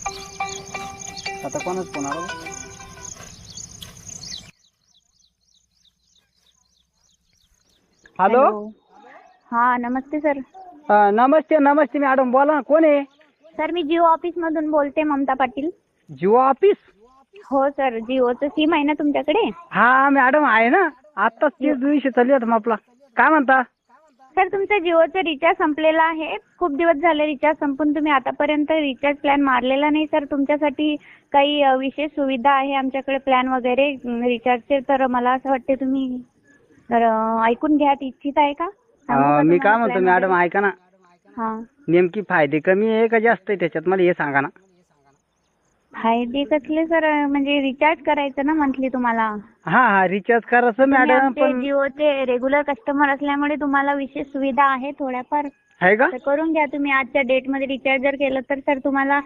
आता कोणाच फोन आला? हॅलो. हा नमस्ते सर. नमस्ते नमस्ते मॅडम, बोला ना. कोण आहे? सर मी जिओ ऑफिस मधून बोलते, ममता पाटील. जिओ ऑफिस? हो सर, जिओचं सिम आहे ना तुमच्याकडे? हा मॅडम आहे ना. आत्ताच ते दिवशी चालू होता आपला. काय म्हणता? सर तुमचं जिओचं रिचार्ज संपलेला आहे. खूप दिवस झाले रिचार्ज संपून, तुम्ही आतापर्यंत रिचार्ज प्लॅन मारलेला नाही. सर तुमच्यासाठी काही विशेष सुविधा आहे आमच्याकडे, प्लॅन वगैरे रिचार्जचे. तर मला असं वाटते तुम्ही तर ऐकून घ्या इच्छित आहे का? सांगू का मी काय तुम्हाला म्हणतो plan मॅडम, वगैरे? ऐका ना. हा. नेमकी फायदे कमी आहे का जास्त आहे त्याच्यात, मला हे सांगा ना. फायदे कसले सर? म्हणजे रिचार्ज करायचं ना मंथली तुम्हाला. हा हा, रिचार्ज करायचं तुम्ही मॅडम, आमचे पण जिओचे रेग्युलर कस्टमर असल्यामुळे तुम्हाला विशेष सुविधा आहे थोड्याफार. आहे का? तर करून घ्या तुम्ही. आजच्या डेटमध्ये रिचार्ज जर केलं तर सर तुम्हाला